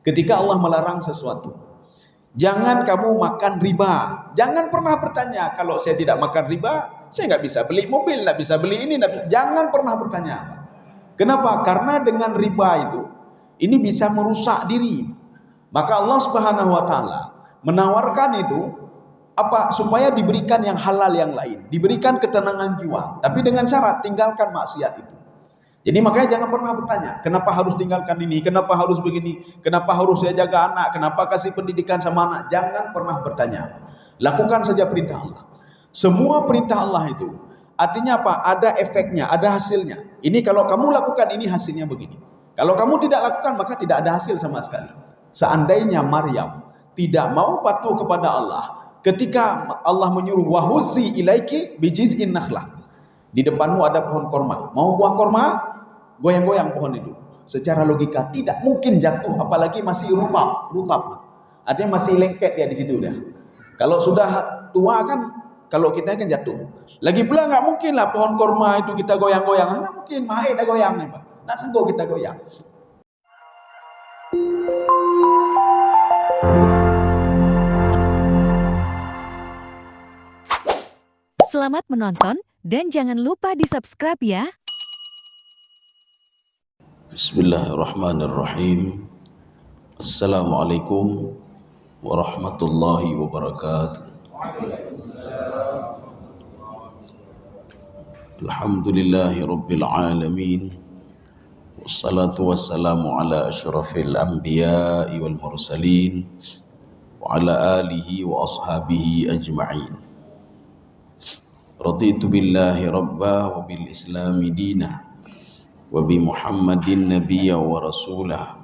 ketika Allah melarang sesuatu. Jangan kamu makan riba. Jangan pernah bertanya, kalau saya tidak makan riba, saya nggak bisa beli mobil, nggak bisa beli ini, jangan pernah bertanya. Kenapa? Karena dengan riba itu, ini bisa merusak diri. Maka Allah Subhanahu wa taala menawarkan itu apa? Supaya diberikan yang halal yang lain, diberikan ketenangan jiwa, tapi dengan syarat tinggalkan maksiat itu. Jadi makanya jangan pernah bertanya, kenapa harus tinggalkan ini, kenapa harus begini, kenapa harus saya jaga anak, kenapa kasih pendidikan sama anak. Jangan pernah bertanya. Lakukan saja perintah Allah. Semua perintah Allah itu artinya apa? Ada efeknya, ada hasilnya. Ini kalau kamu lakukan ini, hasilnya begini. Kalau kamu tidak lakukan, maka tidak ada hasil sama sekali. Seandainya Maryam tidak mau patuh kepada Allah, ketika Allah menyuruh wahuzi ilaiki bijiz'in nakhlah, di depanmu ada pohon korma, mau buah korma, goyang-goyang pohon itu. Secara logika tidak mungkin jatuh, apalagi masih rutab. Artinya masih lengket dia di situ udah. Kalau sudah tua kan, kalau kita kan jatuh. Lagi pula nggak mungkin lah pohon korma itu kita goyang-goyang. Nggak mungkin, mahal dah goyangnya, Pak. Nggak sanggup kita goyang. Selamat menonton dan jangan lupa di-subscribe ya. Bismillahirrahmanirrahim. Assalamualaikum warahmatullahi wabarakatuh. Alhamdulillahi rabbil alamin. Wassalatu wassalamu ala asyrafil anbiya'i wal mursalin wa ala alihi wa ashabihi ajma'in. Raditu billahi rabba wa bil islami dina wa bi Muhammadin nabiyya wa rasulah.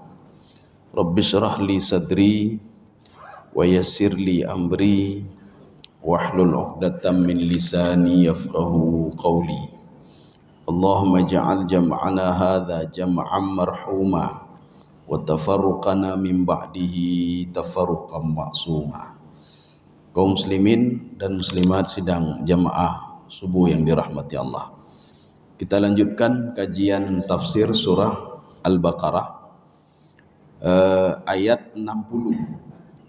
Rabbi syrah li sadri wa yassir li amri wahlul 'uqdatam min lisani yafqahu qawli. Allahumma ja'al jam'ana hadza jam'an marhuma wa tafarruqana min ba'dihi tafarruqan ma'suma. Kaum muslimin dan muslimat sidang jamaah subuh yang dirahmati Allah. Kita lanjutkan kajian tafsir surah Al-Baqarah ayat 60.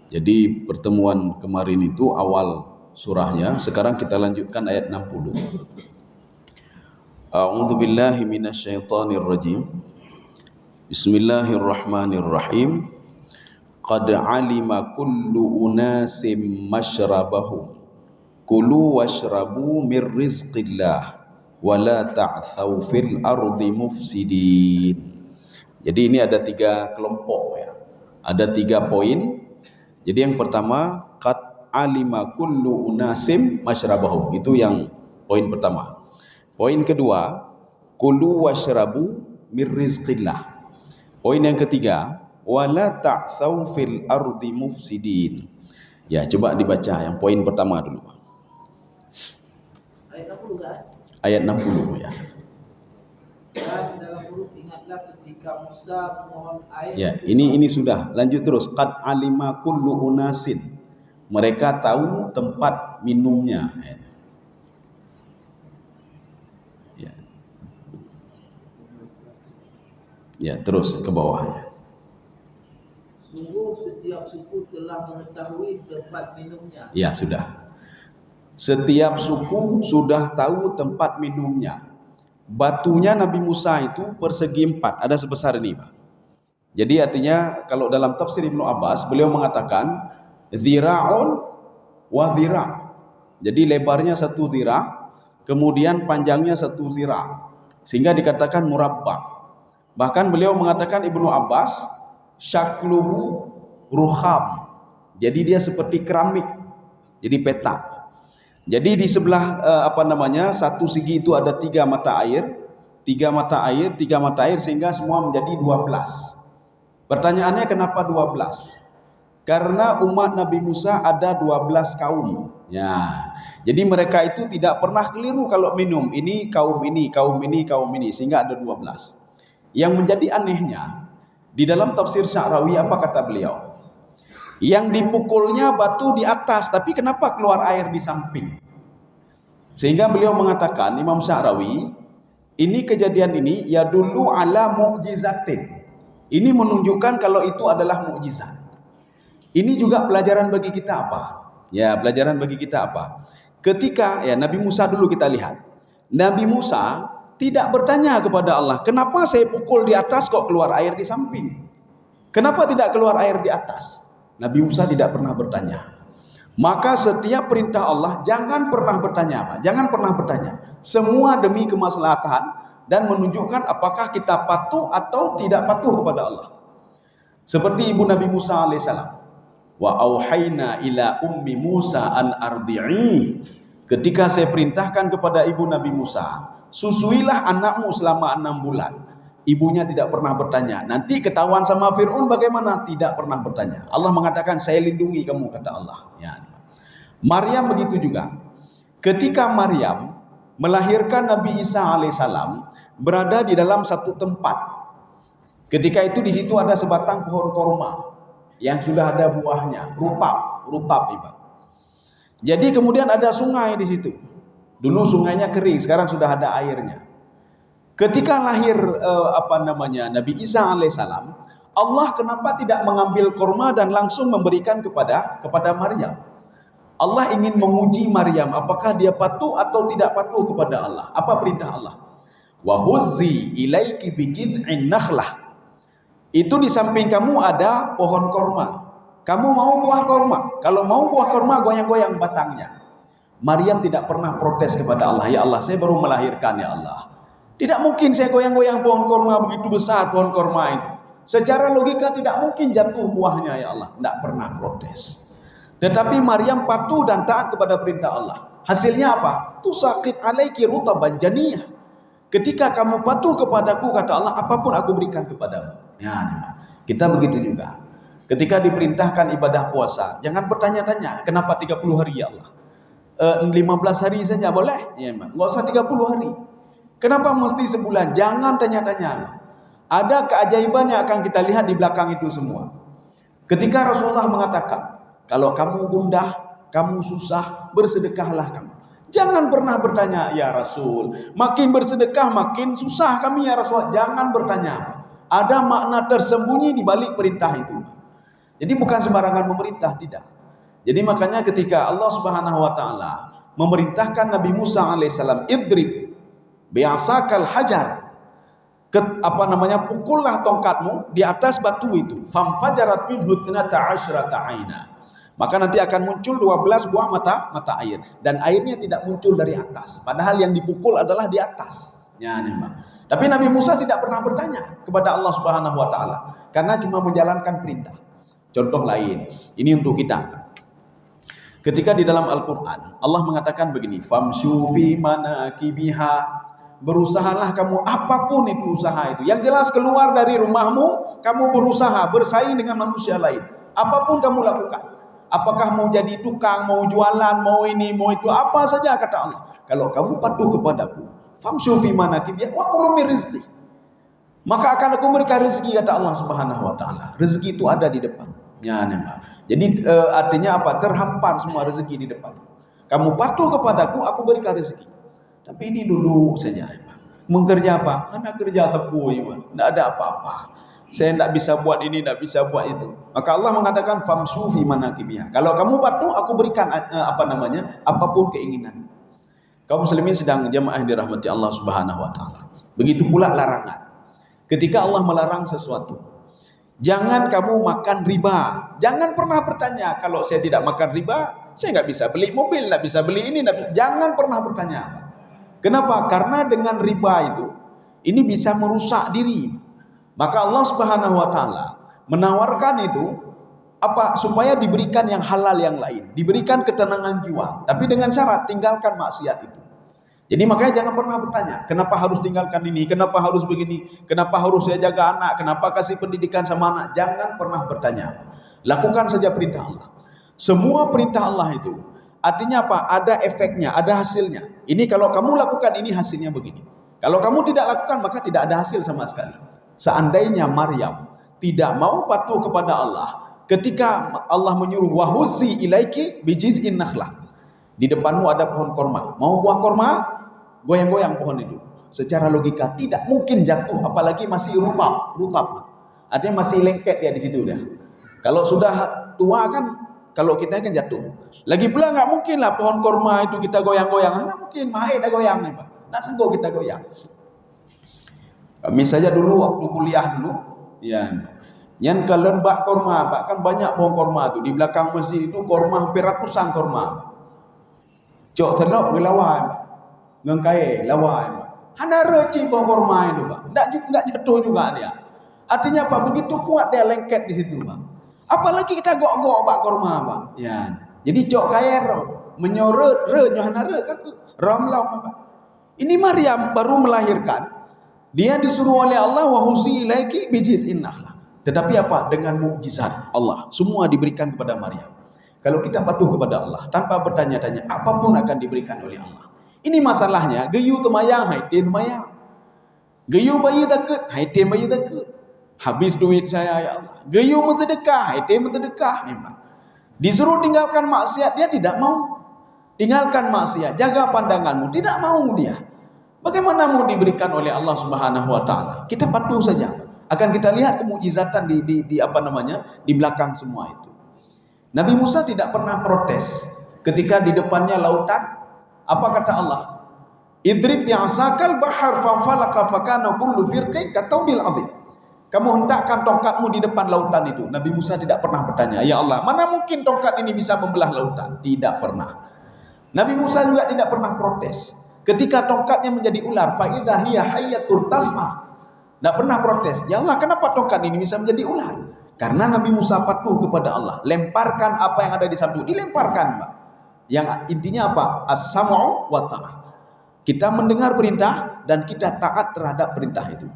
Jadi pertemuan kemarin itu awal surahnya, sekarang kita lanjutkan ayat 60. A'udzu billahi minasyaitonir rajim. Bismillahirrahmanirrahim. Qad alima kullu unasim masyrabahum. Kulu washrabu mir rizqillah wa la ta'thaw fil ardi mufsidin. Jadi ini ada 3 kelompok ya. Ada 3 poin. Jadi yang pertama, qad alima kullu unasim masyrabahum. Itu yang poin pertama. Poin kedua, kulu washrabu mir rizqillah. Poin yang ketiga, wala ta'thaw fil ardi mufsidin. Ya, coba dibaca yang poin pertama dulu. Ayat 60 kan? Ayat 60 ya. Dan dalam huruf ingatlah ketika Musa memohon air. Ya, ini sudah. Lanjut terus. Qad alima kullu unasin. Mereka tahu tempat minumnya. Ya. Ya, terus ke bawahnya. Sungguh setiap suku telah mengetahui tempat minumnya. Ya, sudah. Setiap suku sudah tahu tempat minumnya. Batunya Nabi Musa itu persegi 4, ada sebesar ini, Pak. Jadi artinya kalau dalam tafsir Ibnu Abbas, beliau mengatakan dzira'un wa dzira'. Jadi lebarnya 1 dzira', kemudian panjangnya 1 dzira'. Sehingga dikatakan murabba'. Bahkan beliau mengatakan Ibnu Abbas, syakluhu ruham. Jadi dia seperti keramik. Jadi petak. Jadi di sebelah satu segi itu ada 3 mata air, 3 mata air sehingga semua menjadi 12. Pertanyaannya kenapa 12? Karena umat Nabi Musa ada 12 kaum. Ya. Jadi mereka itu tidak pernah keliru kalau minum. Ini kaum ini, kaum ini, kaum ini, sehingga ada 12. Yang menjadi anehnya, di dalam tafsir Sya'rawi apa kata beliau? Yang dipukulnya batu di atas, tapi kenapa keluar air di samping? Sehingga beliau mengatakan, Imam Sya'rawi, ini kejadian ini ya dulu ala mu'jizatin. Ini menunjukkan kalau itu adalah mukjizat. Ini juga pelajaran bagi kita apa? Ya, pelajaran bagi kita apa? Ketika ya Nabi Musa dulu kita lihat. Nabi Musa tidak bertanya kepada Allah, kenapa saya pukul di atas kok keluar air di samping? Kenapa tidak keluar air di atas? Nabi Musa tidak pernah bertanya. Maka setiap perintah Allah jangan pernah bertanya apa? Jangan pernah bertanya. Semua demi kemaslahatan dan menunjukkan apakah kita patuh atau tidak patuh kepada Allah. Seperti ibu Nabi Musa alaihissalam. Wa auhayna ila ummi Musa an ardi'i. Ketika saya perintahkan kepada ibu Nabi Musa, susuilah anakmu selama 6 bulan. Ibunya tidak pernah bertanya, nanti ketahuan sama Fir'aun bagaimana? Tidak pernah bertanya. Allah mengatakan, saya lindungi kamu, kata Allah. Ya. Maryam begitu juga. Ketika Maryam melahirkan Nabi Isa alaihissalam, berada di dalam satu tempat. Ketika itu di situ ada sebatang pohon korma yang sudah ada buahnya, rutab Ibu. Jadi kemudian ada sungai di situ. Dulu sungainya kering, sekarang sudah ada airnya. Ketika lahir Nabi Isa alaihissalam, Allah kenapa tidak mengambil korma dan langsung memberikan kepada Maryam? Allah ingin menguji Maryam, apakah dia patuh atau tidak patuh kepada Allah. Apa perintah Allah? Wa huzzi ilaiki bijid'in nakhlah. Itu di samping kamu ada pohon korma. Kamu mau buah korma? Kalau mau buah korma, goyang-goyang batangnya. Maryam tidak pernah protes kepada Allah. Ya Allah, saya baru melahirkan ya Allah. Tidak mungkin saya goyang-goyang pohon korma begitu besar pohon korma itu. Secara logika tidak mungkin jatuh buahnya ya Allah. Tidak pernah protes. Tetapi Maryam patuh dan taat kepada perintah Allah. Hasilnya apa? Tusaqit alaiki rutaban janiyah. Ketika kamu patuh kepadaku, kata Allah, apapun aku berikan kepadamu. Ya, kita begitu juga. Ketika diperintahkan ibadah puasa, jangan bertanya-tanya, kenapa 30 hari ya Allah? 15 hari saja boleh? Ya, enggak usah 30 hari. Kenapa mesti sebulan? Jangan tanya-tanya. Ada keajaiban yang akan kita lihat di belakang itu semua. Ketika Rasulullah mengatakan, kalau kamu gundah, kamu susah, bersedekahlah kamu. Jangan pernah bertanya, ya Rasul, makin bersedekah makin susah kami ya Rasul. Jangan bertanya. Ada makna tersembunyi di balik perintah itu. Jadi bukan sembarangan memerintah, tidak. Jadi makanya ketika Allah Subhanahu wa taala memerintahkan Nabi Musa alaihissalam, idrib bi'asakal hajar. Pukullah tongkatmu di atas batu itu. Famfajarat minhu 12 aina. Maka nanti akan muncul 12 buah mata air. Dan airnya tidak muncul dari atas. Padahal yang dipukul adalah di atas. Ya, tapi Nabi Musa tidak pernah bertanya kepada Allah Subhanahu wa taala. Karena cuma menjalankan perintah. Contoh lain. Ini untuk kita. Ketika di dalam Al-Quran, Allah mengatakan begini. Famshu fi manakibiha. Berusahalah kamu apapun itu usaha itu. Yang jelas keluar dari rumahmu, kamu berusaha bersaing dengan manusia lain. Apapun kamu lakukan. Apakah mau jadi tukang, mau jualan, mau ini, mau itu, apa saja kata Allah. Kalau kamu patuh kepadaku, famshu fi manakibiyah wa kulu min rizqi. Maka akan aku berikan rezeki kata Allah Subhanahu wa taala. Rezeki itu ada di depan. Ya, jadi artinya apa? Terhampar semua rezeki di depan. Kamu patuh kepadaku, aku berikan rezeki. Tapi ini dulu saja, Mengerja apa? Anak kerja tepu, tidak ada apa-apa. Saya tidak bisa buat ini, tidak bisa buat itu. Maka Allah mengatakan famsu fi manakibiyah. Kalau kamu patuh, aku berikan apapun keinginan. Kaum muslimin sedang jamaah dirahmati Allah Subhanahu wa taala. Begitu pula larangan. Ketika Allah melarang sesuatu, jangan kamu makan riba. Jangan pernah bertanya, kalau saya tidak makan riba, saya nggak bisa beli mobil, nggak bisa beli ini, jangan pernah bertanya. Kenapa? Karena dengan riba itu, ini bisa merusak diri. Maka Allah Subhanahu wa taala menawarkan itu supaya diberikan yang halal yang lain, diberikan ketenangan jiwa, tapi dengan syarat tinggalkan maksiat itu. Jadi makanya jangan pernah bertanya, kenapa harus tinggalkan ini, kenapa harus begini, kenapa harus saya jaga anak, kenapa kasih pendidikan sama anak. Jangan pernah bertanya. Lakukan saja perintah Allah. Semua perintah Allah itu artinya apa? Ada efeknya, ada hasilnya. Ini kalau kamu lakukan ini hasilnya begini. Kalau kamu tidak lakukan maka tidak ada hasil sama sekali. Seandainya Maryam tidak mau patuh kepada Allah, ketika Allah menyuruh wahuzi ilaiki bijiz'in nakhlah, di depanmu ada pohon korma, mau buah korma, goyang-goyang pohon itu. Secara logika tidak mungkin jatuh, apalagi masih rutab. Artinya masih lengket dia di situ dia. Kalau sudah tua kan, kalau kita kan jatuh. Lagi pula nggak mungkin lah pohon korma itu kita goyang-goyang. Nggak mungkin, mahir dah goyang nih Pak. Nggak sanggup kita goyang. Kami saja dulu waktu kuliah dulu, ya. Yang kalau bak korma, Pak, kan banyak pohon korma tu di belakang masjid itu korma hampir ratusan korma. Pak. Cok telok ngelawan, ngengkai lawan. Hana reci pohon korma itu Pak. Nggak jatuh juga dia. Artinya Pak begitu kuat dia lengket di situ Pak. Apalagi kita gok-gok Pak korma Pak. Ya. Jadi cok kayer menyorot hana ramlam Pak. Ini Maryam baru melahirkan. Dia disuruh oleh Allah wa husi ilaiki bijiz'in nakhlah. Tetapi apa? Dengan mukjizat Allah. Semua diberikan kepada Maryam. Kalau kita patuh kepada Allah tanpa bertanya-tanya, apapun akan diberikan oleh Allah. Ini masalahnya, geyu temayang, haitin temayang. Geyu bayi takut, haitin bayi takut. Habis duit saya ya Allah. Geyu mentedekah, haitin mentedekah. Disuruh tinggalkan maksiat, dia tidak mau. Tinggalkan maksiat, jaga pandanganmu, tidak mau dia. Bagaimana mau diberikan oleh Allah Subhanahu wa taala? Kita patuh saja. Akan kita lihat kemukjizatan di belakang semua itu. Nabi Musa tidak pernah protes ketika di depannya lautan. Apa kata Allah? Idrib bi'asakal bahar fanfalaka fakana kullu firqin kataudil azim. Kamu hentakkan tongkatmu di depan lautan itu. Nabi Musa tidak pernah bertanya, ya Allah, mana mungkin tongkat ini bisa membelah lautan? Tidak pernah. Nabi Musa juga tidak pernah protes ketika tongkatnya menjadi ular, fa idza hiya hayyatun tas'a. Tidak pernah protes. Ya Allah, kenapa tongkat ini bisa menjadi ular? Karena Nabi Musa patuh kepada Allah. Lemparkan apa yang ada di samping. Dilemparkan, Pak. Yang intinya apa? As-sam'u wa ta'ah. Kita mendengar perintah dan kita taat terhadap perintah itu.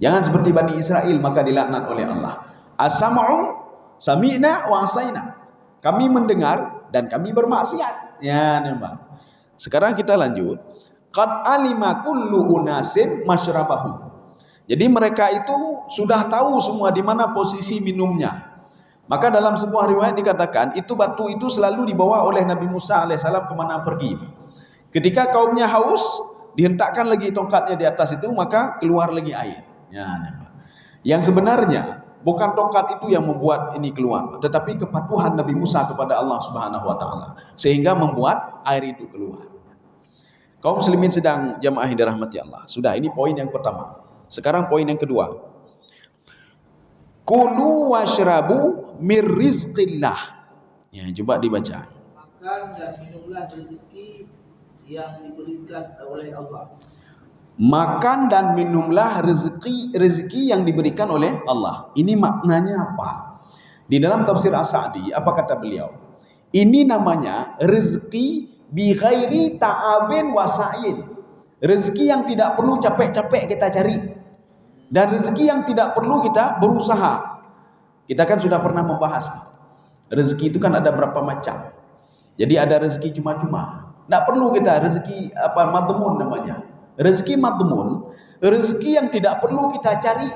Jangan seperti Bani Israel maka dilaknat oleh Allah. As-sam'u sami'na wa asaina. Kami mendengar dan kami bermaksiat. Ya, Pak. Sekarang kita lanjut. Qad alima kullu unasim masyrabahum. Jadi mereka itu sudah tahu semua di mana posisi minumnya. Maka dalam sebuah riwayat dikatakan itu batu itu selalu dibawa oleh Nabi Musa alaihissalam kemana pergi. Ketika kaumnya haus, dihentakkan lagi tongkatnya di atas itu, maka keluar lagi air. Ya, yang sebenarnya bukan tongkat itu yang membuat ini keluar, tetapi kepatuhan Nabi Musa kepada Allah Subhanahu wa taala sehingga membuat air itu keluar. Kaum muslimin sedang jamaah yang dirahmati Allah. Sudah, ini poin yang pertama. Sekarang poin yang kedua. Kulu washrabu mir rizqillah. Ya, coba dibaca. Makan dan minumlah rezeki yang diberikan oleh Allah. Makan dan minumlah rezeki yang diberikan oleh Allah. Ini maknanya apa? Di dalam tafsir As-Sa'di, apa kata beliau? Ini namanya rezeki bi ghairi ta'abin wa sa'in. Rezeki yang tidak perlu capek-capek kita cari. Dan rezeki yang tidak perlu kita berusaha. Kita kan sudah pernah membahas. Rezeki itu kan ada berapa macam. Jadi ada rezeki cuma-cuma. Tidak perlu kita rezeki madmun namanya. Rezeki madmun, rezeki yang tidak perlu kita cari,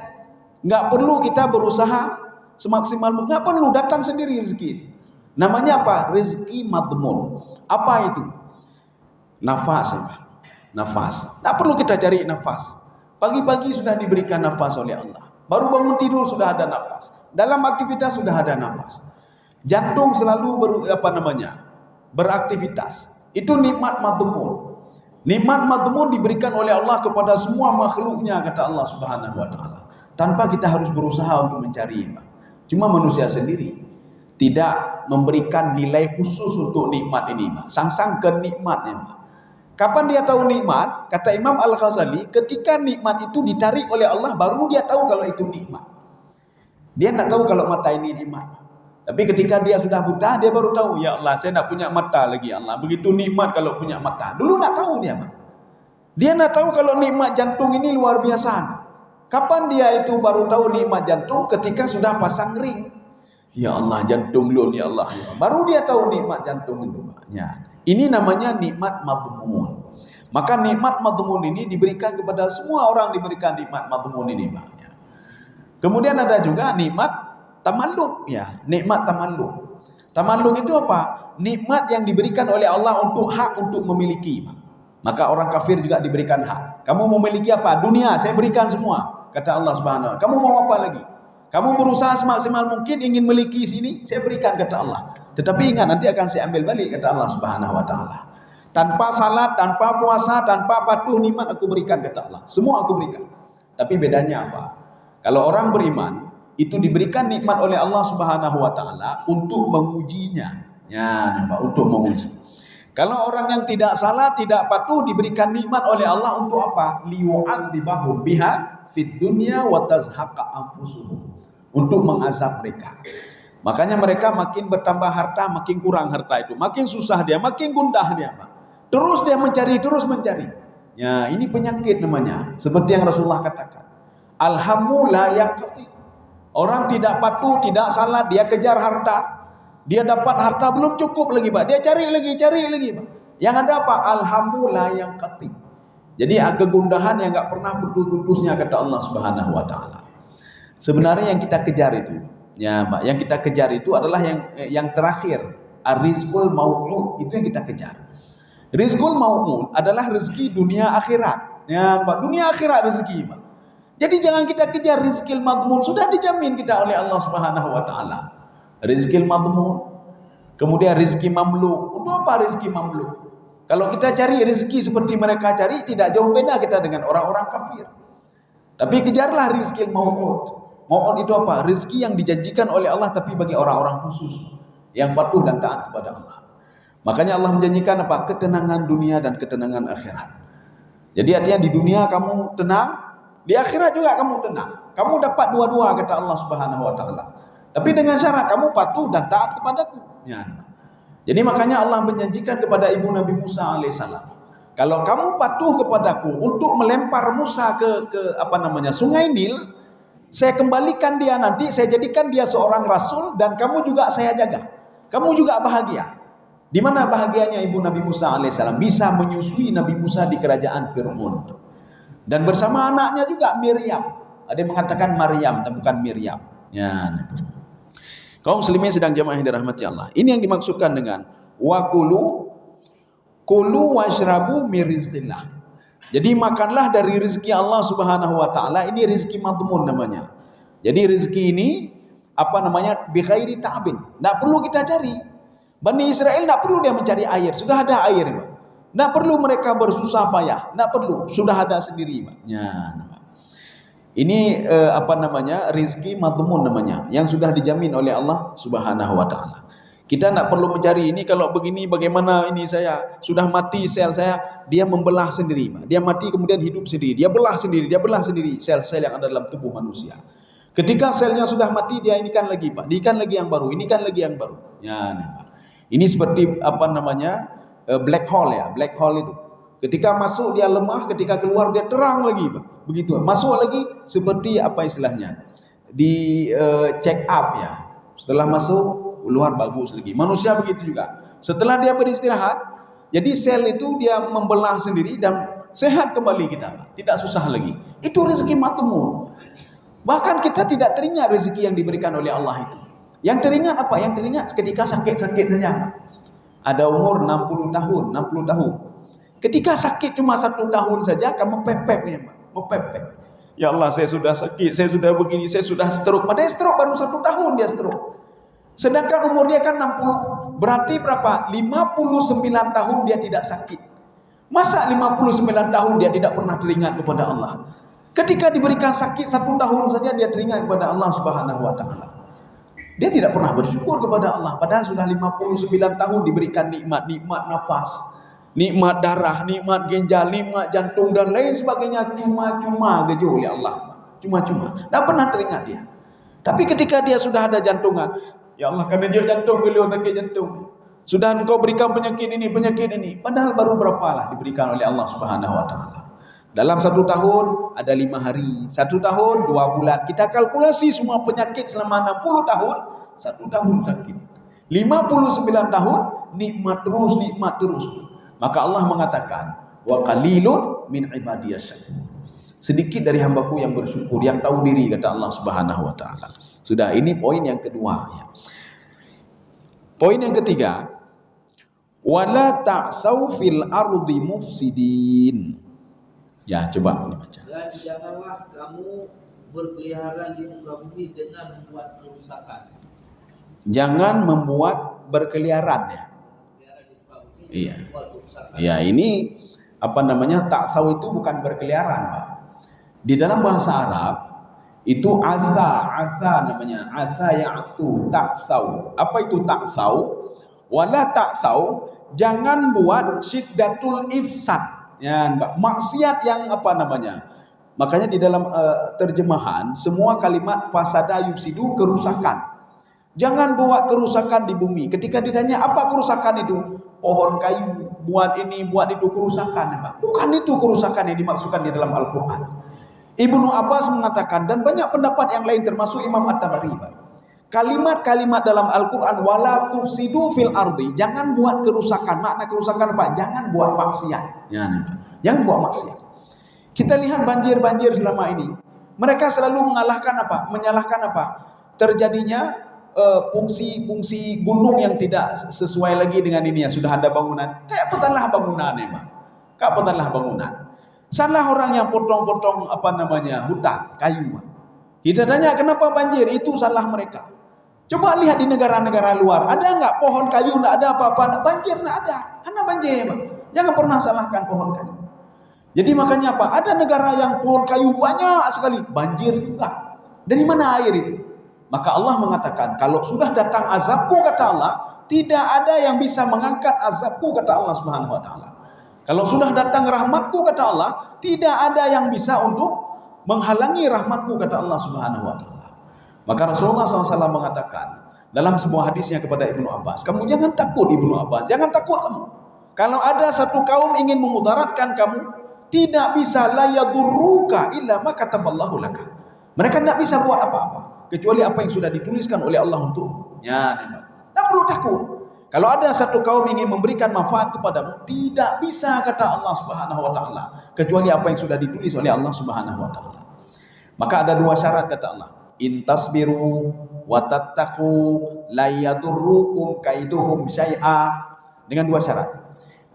nggak perlu kita berusaha semaksimal mungkin, nggak perlu, datang sendiri rezeki. Namanya apa? Rezeki madmun. Apa itu? Nafas, nafas. Nggak perlu kita cari nafas. Pagi-pagi sudah diberikan nafas oleh Allah. Baru bangun tidur sudah ada nafas. Dalam aktivitas sudah ada nafas. Jantung selalu beraktivitas. Itu nikmat madmun. Nikmat madmun diberikan oleh Allah kepada semua makhluknya, kata Allah Subhanahu wa taala. Tanpa kita harus berusaha untuk mencari. Cuma manusia sendiri tidak memberikan nilai khusus untuk nikmat ini. Sang-sang kenikmatnya. Kapan dia tahu nikmat? Kata Imam Al-Ghazali, ketika nikmat itu ditarik oleh Allah, baru dia tahu kalau itu nikmat. Dia tidak tahu kalau mata ini nikmat. Tapi ketika dia sudah buta, dia baru tahu, ya Allah, saya tidak punya mata lagi, Allah. Begitu nikmat kalau punya mata. Dulu tidak tahu dia. Dia tidak tahu kalau nikmat jantung ini luar biasa. Kapan dia itu baru tahu nikmat jantung? Ketika sudah pasang ring. Ya Allah, jantung lu, ya Allah. Baru dia tahu nikmat jantung itu. Ya. Ini namanya nikmat madmun. Maka nikmat madmun ini diberikan kepada semua orang, diberikan nikmat madmun ini. Kemudian ada juga nikmat tamalluk, ya, nikmat tamalluk. Tamalluk itu apa? Nikmat yang diberikan oleh Allah untuk hak untuk memiliki. Maka orang kafir juga diberikan hak. Kamu mau memiliki apa? Dunia, saya berikan semua, kata Allah Subhanahu wa taala. Kamu mau apa lagi? Kamu berusaha semaksimal mungkin ingin memiliki sini, saya berikan kata Allah. Tetapi ingat nanti akan saya ambil balik kata Allah Subhanahu wa taala. Tanpa salat, tanpa puasa, tanpa patuh nikmat aku berikan kata Allah. Semua aku berikan. Tapi bedanya apa? Kalau orang beriman itu diberikan nikmat oleh Allah Subhanahu wa taala untuk mengujinya. Ya, nampak, untuk menguji. Kalau orang yang tidak salat, tidak patuh diberikan nikmat oleh Allah untuk apa? Liyu'adzibahum biha fid dunya wa tazhaqa anfusuhum. Untuk mengazab mereka. Makanya mereka makin bertambah harta, makin kurang harta itu. Makin susah dia, makin gundah dia, Pak. Terus dia mencari, terus mencari. Ya, ini penyakit namanya. Seperti yang Rasulullah katakan. Alhamu la yaqti. Orang tidak patuh, tidak salat, dia kejar harta. Dia dapat harta belum cukup lagi, Pak. Dia cari lagi, Pak. Yang ada apa? Alhamu la yaqti. Jadi kegundahan yang enggak pernah putus-putusnya kata Allah Subhanahu wa taala. Sebenarnya yang kita kejar itu, ya, Pak, yang kita kejar itu adalah yang terakhir, ar-rizqul mau'ud, itu yang kita kejar. Rizqul mau'ud adalah rezeki dunia akhirat. Ya, Pak, dunia akhirat rezeki, Pak. Jadi jangan kita kejar rizqil madmun, sudah dijamin kita oleh Allah Subhanahu wa taala. Rizqil madmun, kemudian rizki mamluk. Untuk apa rizki mamluk? Kalau kita cari rezeki seperti mereka cari, tidak jauh beda kita dengan orang-orang kafir. Tapi kejarlah rizqil mau'ud. Mau'ud itu apa? Rezeki yang dijanjikan oleh Allah tapi bagi orang-orang khusus yang patuh dan taat kepada Allah. Makanya Allah menjanjikan apa? Ketenangan dunia dan ketenangan akhirat. Jadi artinya di dunia kamu tenang, di akhirat juga kamu tenang. Kamu dapat dua-dua kata Allah Subhanahu wa taala. Tapi dengan syarat kamu patuh dan taat kepadaku. Ya. Jadi makanya Allah menjanjikan kepada ibu Nabi Musa alaihissalam, kalau kamu patuh kepadaku untuk melempar Musa ke Sungai Nil, saya kembalikan dia nanti, saya jadikan dia seorang rasul dan kamu juga saya jaga. Kamu juga bahagia. Di mana bahagianya ibu Nabi Musa alaihissalam? Bisa menyusui Nabi Musa di kerajaan Fir'aun. Dan bersama anaknya juga Miriam. Ada yang mengatakan Maryam, tapi bukan Miriam. Ya. Kaum muslimin sedang jamaah yang dirahmati Allah. Ini yang dimaksudkan dengan wa kulu washrabu min rizqillah. Jadi makanlah dari rezeki Allah Subhanahu wa taala. Ini rezeki madmun namanya. Jadi rezeki ini bi ghairi ta'bin. Enggak perlu kita cari. Bani Israel enggak perlu dia mencari air, sudah ada air, Pak. Enggak perlu mereka bersusah payah, enggak perlu, sudah ada sendiri, Pak. Ya. Ini rezeki madmun namanya, yang sudah dijamin oleh Allah Subhanahu wa taala. Kita tidak perlu mencari ini, kalau begini bagaimana ini, saya sudah mati sel saya, dia membelah sendiri, Pak. Dia mati kemudian hidup sendiri, dia belah sendiri sel-sel yang ada dalam tubuh manusia. Ketika selnya sudah mati, dia inikan lagi, Pak. Diikan lagi yang baru, inikan lagi yang baru. Ya, Pak. Ini seperti black hole ya, black hole itu. Ketika masuk dia lemah, ketika keluar dia terang lagi, Pak. Begitu. Masuk lagi seperti istilahnya? Di check up ya. Setelah masuk keluar bagus lagi. Manusia begitu juga. Setelah dia beristirahat, jadi sel itu dia membelah sendiri dan sehat kembali kita, Pak. Tidak susah lagi. Itu rezeki madmun. Bahkan kita tidak teringat rezeki yang diberikan oleh Allah itu. Yang teringat apa? Yang teringat ketika sakit-sakit saja, Pak. Ada umur 60 tahun. Ketika sakit cuma 1 tahun saja, kamu pepek ya, Pak. Mepepek. Ya Allah, saya sudah sakit, saya sudah begini, saya sudah stroke. Padahal stroke baru 1 tahun dia stroke. Sedangkan umurnya kan 60. Berarti berapa? 59 tahun dia tidak sakit. Masa 59 tahun dia tidak pernah teringat kepada Allah? Ketika diberikan sakit 1 tahun saja dia teringat kepada Allah Subhanahu wa taala. Dia tidak pernah bersyukur kepada Allah, padahal sudah 59 tahun diberikan nikmat nafas, nikmat darah, nikmat ginjal, nikmat jantung dan lain sebagainya, cuma-cuma gejo oleh Allah. Cuma-cuma. Tak pernah teringat dia. Tapi ketika dia sudah ada jantungan, ya Allah, karena dia jantung, beliau sakit jantung. Sudah engkau berikan penyakit ini. Padahal baru berapa lah diberikan oleh Allah Subhanahu wa taala. Dalam 1 tahun ada 5 hari, 1 tahun 2 bulan. Kita kalkulasi semua penyakit selama 60 tahun, 1 tahun sakit. 59 tahun nikmat terus. Maka Allah mengatakan, wa qalilun min ibadiyas syakur. Sedikit dari hambaku yang bersyukur, yang tahu diri, kata Allah Subhanahu wa taala. Sudah, ini poin yang kedua ya. Poin yang ketiga, wala ta'tsaw fil ardi mufsidin. Ya, coba dibaca. Dan janganlah kamu berkeliaran di muka bumi dengan membuat kerusakan. Jangan membuat berkeliaran ya. Berkeliaran di muka bumi Iya. membuat kerusakan. Ya, ini apa namanya? Ta'tsaw itu bukan berkeliaran, Pak. Di dalam bahasa Arab itu asa namanya. Asa ya'tsu, ta'tsaw. Apa itu ta'tsaw? Wala ta'tsaw, jangan buat syiddatul ifsad. Ya, maksiat yang apa namanya? Makanya di dalam terjemahan semua kalimat fasada yufsidu, kerusakan. Jangan buat kerusakan di bumi. Ketika ditanya apa kerusakan itu, pohon kayu, buat ini, buat itu, kerusakan. Bukan itu kerusakan yang dimaksudkan di dalam Al-Quran. Ibnu Abbas mengatakan, dan banyak pendapat yang lain termasuk Imam At-Tabari, kalimat-kalimat dalam Al-Quran, wala tufsidu fil ardi, jangan buat kerusakan. Makna kerusakan apa? Jangan buat maksiat. Jangan buat maksiat. Kita lihat banjir-banjir selama ini, mereka selalu menyalahkan apa? Terjadinya fungsi gunung yang tidak sesuai lagi dengan ini ya, sudah ada bangunan. Kayak petanlah bangunan ya, Pak. Kayak petanlah bangunan. Salah orang yang potong-potong hutan, kayu. Pak. Kita tanya kenapa banjir? Itu salah mereka. Coba lihat di negara-negara luar, ada enggak pohon kayu, enggak ada apa-apa, banjir enggak ada. Karena banjir, Pak. Jangan pernah salahkan pohon kayu. Jadi makanya apa? Ada negara yang pohon kayu banyak sekali, banjir juga. Dari mana air itu? Maka Allah mengatakan, kalau sudah datang azabku, kata Allah, tidak ada yang bisa mengangkat azabku, kata Allah Subhanahu wa taala. Kalau sudah datang rahmatku, kata Allah, tidak ada yang bisa untuk menghalangi rahmatku, kata Allah Subhanahu wa taala. Maka Rasulullah SAW mengatakan dalam sebuah hadisnya kepada Ibnu Abbas, kamu jangan takut Ibnu Abbas, jangan takut kamu. Kalau ada satu kaum ingin memudaratkan kamu, tidak bisa, la yadurruka illa ma kataballahu laka. Mereka tidak bisa buat apa-apa kecuali apa yang sudah dituliskan oleh Allah untukmu. Ya, tidak perlu takut. Kalau ada satu kaum ingin memberikan manfaat kepadamu, tidak bisa, kata Allah Subhanahu wa taala, kecuali apa yang sudah ditulis oleh Allah Subhanahu wa taala. Maka ada dua syarat, kata Allah. In tasbiru wa tattaqu la yadurrukum kaiduhum syai'a. Dengan dua syarat.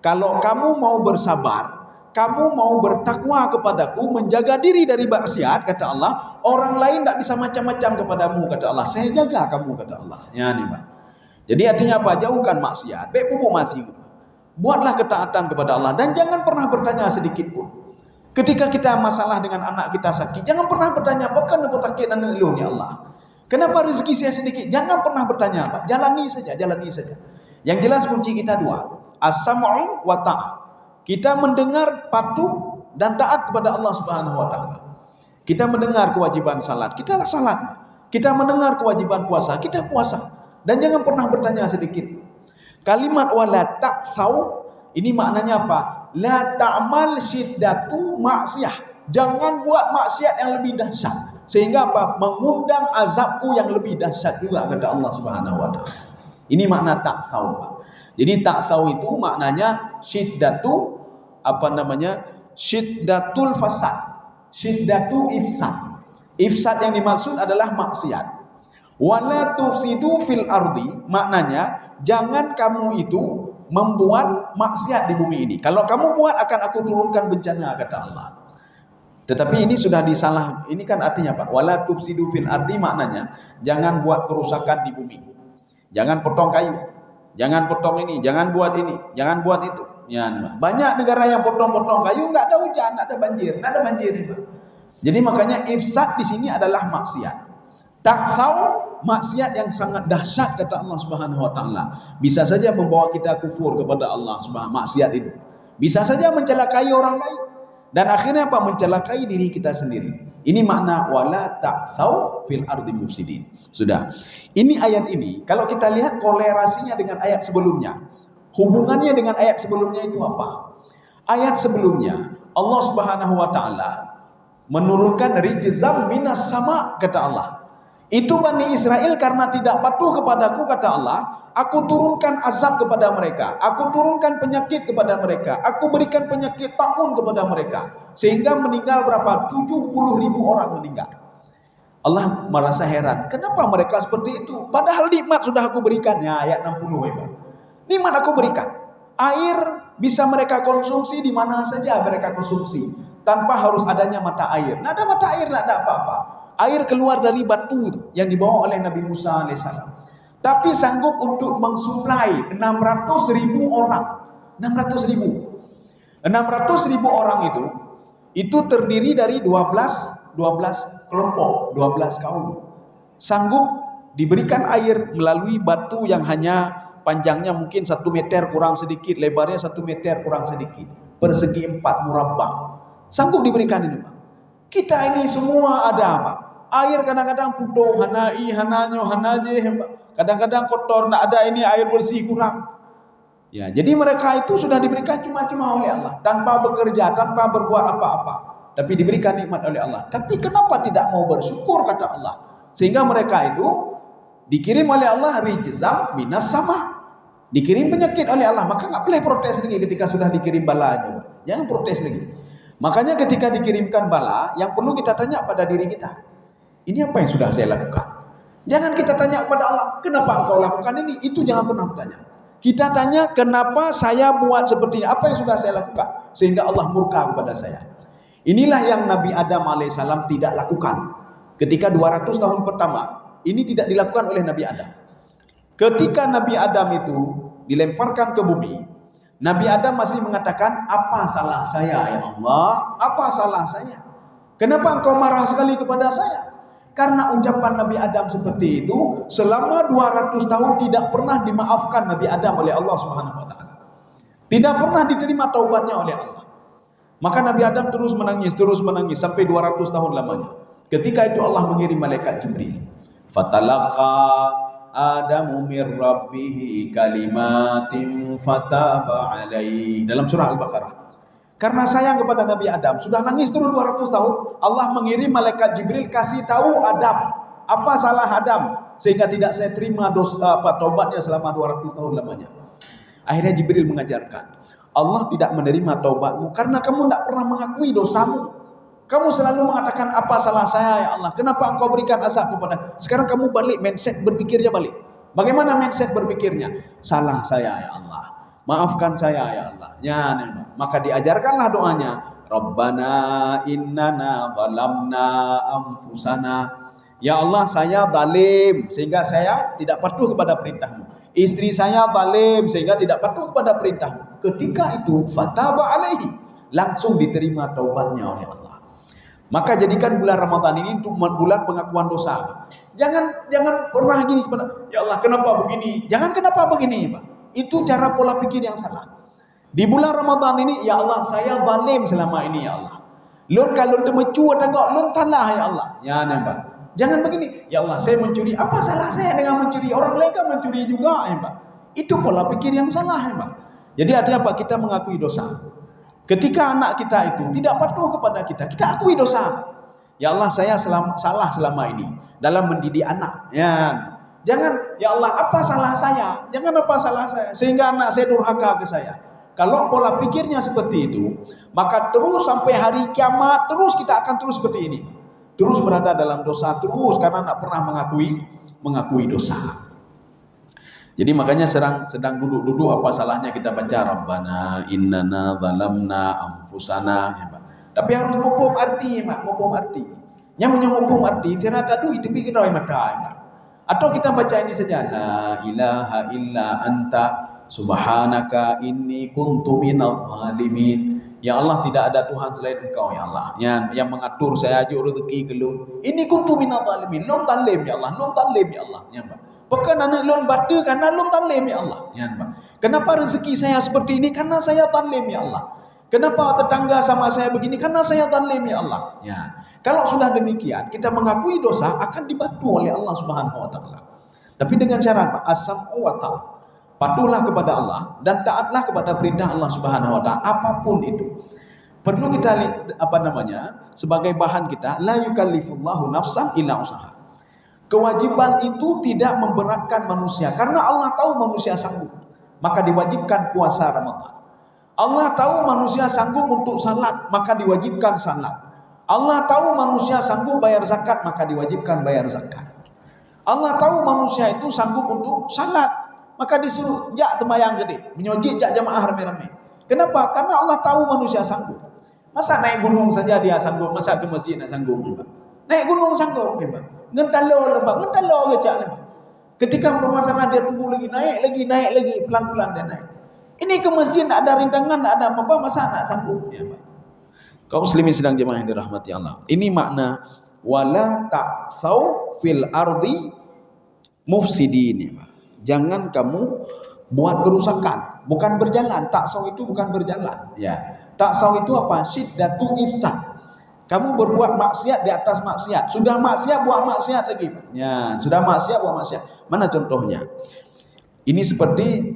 Kalau kamu mau bersabar, kamu mau bertakwa kepadaku, menjaga diri dari maksiat, kata Allah, orang lain tidak bisa macam-macam kepadamu, kata Allah. Saya jaga kamu, kata Allah. Ya, nih, Pak. Jadi artinya apa? Jauhkan maksiat, baik pupuk mati. Buatlah ketaatan kepada Allah dan jangan pernah bertanya sedikit pun. Ketika kita masalah dengan anak kita sakit, jangan pernah bertanya, "Apakah dapat sakit anak lu ya Allah? Kenapa rezeki saya sedikit?" Jangan pernah bertanya, Pak. Jalani saja. Yang jelas kunci kita dua, as-sam'u wa ta'ah. Kita mendengar patuh dan taat kepada Allah Subhanahu wa taala. Kita mendengar kewajiban salat, kita salat. Kita mendengar kewajiban puasa, kita puasa. Dan jangan pernah bertanya sedikit. Kalimat wala ta'tsaw ini maknanya apa? La ta'mal syiddatu maksiyah. Jangan buat maksiat yang lebih dahsyat. Sehingga apa? Mengundang azabku yang lebih dahsyat juga, kata Allah Subhanahu wa taala. Ini makna ta'tsaw, Pak. Jadi ta'tsaw itu maknanya syiddatu syiddatul fasad, syiddatu ifsad. Ifsad yang dimaksud adalah maksiat. Wala tufsidu fil ardi, maknanya jangan kamu itu membuat maksiat di bumi ini. Kalau kamu buat akan aku turunkan bencana, kata Allah. Tetapi ini sudah disalah. Ini kan artinya Pak, wala tufsidu fil ardi maknanya jangan buat kerusakan di bumi. Jangan potong kayu. Jangan potong ini, jangan buat ini, jangan buat itu. Ya, banyak negara yang potong-potong kayu, nggak ada hujan, nggak ada banjir ini, Pak. Jadi makanya ifsad di sini adalah maksiat. Ta'tsaw, maksiat yang sangat dahsyat, kata Allah Subhanahu wa taala. Bisa saja membawa kita kufur kepada Allah Subhanahu, maksiat itu. Bisa saja mencelakai orang lain dan akhirnya apa? Mencelakai diri kita sendiri. Ini makna wala ta'tsaw fil ardi mufsidin. Sudah. Ini ayat ini kalau kita lihat kolerasinya dengan ayat sebelumnya. Hubungannya dengan ayat sebelumnya itu apa? Ayat sebelumnya Allah Subhanahu wa taala menurunkan rijzam minas sama, kata Allah. Itu Bani Israel karena tidak patuh kepadaku, kata Allah, aku turunkan azab kepada mereka, aku turunkan penyakit kepada mereka, aku berikan penyakit taun kepada mereka, sehingga meninggal berapa? 70.000 orang meninggal. Allah merasa heran, kenapa mereka seperti itu? Padahal nikmat sudah aku berikan. Ya, ayat 60 itu. Nikmat aku berikan. Air bisa mereka konsumsi di mana saja mereka konsumsi, tanpa harus adanya mata air. Nggak ada mata air, nggak ada apa-apa. Air keluar dari batu itu yang dibawa oleh Nabi Musa alaihissalam. Tapi sanggup untuk mensuplai 600.000 orang. 600.000 orang itu terdiri dari 12 kelompok, 12 kaum. Sanggup diberikan air melalui batu yang hanya panjangnya mungkin 1 meter kurang sedikit, lebarnya 1 meter kurang sedikit, persegi 4 murabbah. Sanggup diberikan ini, Pak. Kita ini semua ada, Pak. Air kadang-kadang putus, kadang-kadang kotor, tak ada ini air bersih kurang. Ya, jadi mereka itu sudah diberikan cuma-cuma oleh Allah, tanpa bekerja, tanpa berbuat apa-apa, tapi diberikan nikmat oleh Allah. Tapi kenapa tidak mau bersyukur, kata Allah? Sehingga mereka itu dikirim oleh Allah rijzam minas sama, dikirim penyakit oleh Allah. Maka nggak boleh protes lagi ketika sudah dikirim bala itu. Jangan protes lagi. Makanya ketika dikirimkan bala, yang perlu kita tanya pada diri kita, ini apa yang sudah saya lakukan? Jangan kita tanya kepada Allah, kenapa engkau lakukan ini? Itu jangan pernah bertanya. Kita tanya, kenapa saya buat seperti ini? Apa yang sudah saya lakukan sehingga Allah murka kepada saya? Inilah yang Nabi Adam alaihissalam tidak lakukan. Ketika 200 tahun pertama, ini tidak dilakukan oleh Nabi Adam. Ketika Nabi Adam itu dilemparkan ke bumi, Nabi Adam masih mengatakan, apa salah saya ya Allah? Apa salah saya? Kenapa engkau marah sekali kepada saya? Karena ucapan Nabi Adam seperti itu, selama 200 tahun tidak pernah dimaafkan Nabi Adam oleh Allah Subhanahu wa taala. Tidak pernah diterima taubatnya oleh Allah. Maka Nabi Adam terus menangis sampai 200 tahun lamanya. Ketika itu Allah mengirim malaikat Jibril. Fatalaqa Adamu mir rabbih kalimatin fataba alaihi. Dalam surah Al-Baqarah. Karena sayang kepada Nabi Adam, sudah nangis terus 200 tahun, Allah mengirim malaikat Jibril kasih tahu Adam, apa salah Adam sehingga tidak saya terima taubatnya selama 200 tahun lamanya. Akhirnya Jibril mengajarkan, Allah tidak menerima taubatmu karena kamu tidak pernah mengakui dosamu. Kamu selalu mengatakan apa salah saya ya Allah, kenapa engkau berikan azab kepada. Sekarang kamu balik mindset berpikirnya balik. Bagaimana mindset berpikirnya? Salah saya ya Allah, maafkan saya ya Allah. Ya, maka diajarkanlah doanya, Rabbana innana zalamna anfusana. Ya Allah, saya zalim sehingga saya tidak patuh kepada perintahmu. Istri saya zalim sehingga tidak patuh kepada perintahmu. Ketika itu fataba alaihi, langsung diterima taubatnya oleh Allah. Maka jadikan bulan Ramadan ini untuk bulan pengakuan dosa. Jangan pernah gini kepada, ya Allah kenapa begini? Jangan kenapa begini, Pak. Itu cara pola pikir yang salah. Di bulan Ramadan ini, ya Allah saya zalim selama ini ya Allah. Lun kalau temecu tengok lun talah ya Allah. Ya nampak. Jangan begini, ya Allah saya mencuri. Apa salah saya dengan mencuri? Orang lain kan mencuri juga ya Pak. Itu pola pikir yang salah ya Pak. Jadi artinya apa? Kita mengakui dosa. Ketika anak kita itu tidak patuh kepada kita, kita akui dosa. Ya Allah saya salah selama ini dalam mendidik anak. Ya. Jangan, ya Allah apa salah saya? Jangan apa salah saya sehingga anak saya durhaka ke saya. Kalau pola pikirnya seperti itu, maka terus sampai hari kiamat terus kita akan terus seperti ini. Terus berada dalam dosa terus karena tidak pernah mengakui dosa. Jadi makanya sedang duduk-duduk apa salahnya kita baca Rabbana innana zalamna anfusana ya Pak. Tapi harus mupum arti, Pak, mupum arti. Yang mupum arti sirata tu itu bikin rawai mata ya Pak. Atau kita baca ini saja, la ilaha illa anta subhanaka inni kuntu minadh dhalimin. Ya Allah tidak ada Tuhan selain Engkau ya Allah. Yang mengatur saya ajuk rezeki ke lu. Ini kuntu minadh dhalimin. Lum talim ya Allah, lum talim ya Allah. Ya Pak. Bukan anak lun batu karena lun talim ya Allah. Ya Pak. Kenapa rezeki saya seperti ini? Karena saya talim ya Allah. Kenapa tetangga sama saya begini? Karena saya zalim ya Allah. Ya. Kalau sudah demikian, kita mengakui dosa akan dibantu oleh Allah Subhanahu wa taala. Tapi dengan syarat as-sam'u wa ta'ah. Patuhlah kepada Allah dan taatlah kepada perintah Allah Subhanahu wa taala apapun itu. Perlu kita sebagai bahan kita, la yukallifullahu nafsan illa usaha. Kewajiban itu tidak memberatkan manusia karena Allah tahu manusia sanggup. Maka diwajibkan puasa Ramadan. Allah tahu manusia sanggup untuk salat, maka diwajibkan salat. Allah tahu manusia sanggup bayar zakat, maka diwajibkan bayar zakat. Allah tahu manusia itu sanggup untuk salat, maka disuruh jak sembahyang gede, menyojik jak jamaah rame-rame. Kenapa? Karena Allah tahu manusia sanggup. Masa naik gunung saja dia sanggup, masa ke masjid nak sanggup? Naik gunung sanggup, Pak. Ngentalo lebak, ngentalo gecak lebak. Ketika bermasalah dia tunggu lagi, naik lagi, pelan-pelan dia naik. Ini ke masjid tak ada rintangan, tak ada apa-apa, masa nak sanggup, ya Pak. Kaum muslimin sedang jemaah yang dirahmati Allah. Ini makna wala ta'thaw fil ardi mufsidin, Pak. Jangan kamu buat kerusakan, bukan berjalan. Ta'thaw itu bukan berjalan, ya. Ta'thaw itu apa? Syiddatu ifsad. Kamu berbuat maksiat di atas maksiat. Sudah maksiat buat maksiat lagi. Ya, sudah maksiat buat maksiat. Mana contohnya? Ini seperti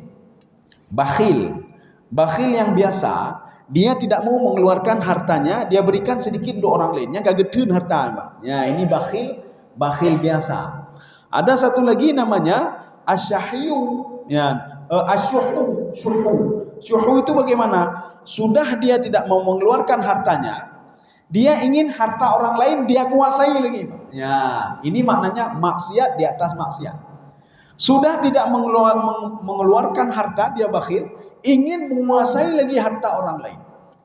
bakhil. Bakhil yang biasa, dia tidak mau mengeluarkan hartanya, dia berikan sedikit untuk orang lain. Yang kagedeun harta, Pak. Ya, ini bakhil biasa. Ada satu lagi namanya asyahyu. Ya, asyuhu. Syuhu itu bagaimana? Sudah dia tidak mau mengeluarkan hartanya, dia ingin harta orang lain dia kuasai lagi. Ya, ini maknanya maksiat di atas maksiat. Sudah tidak mengeluarkan harta, dia bakhil, ingin menguasai lagi harta orang lain.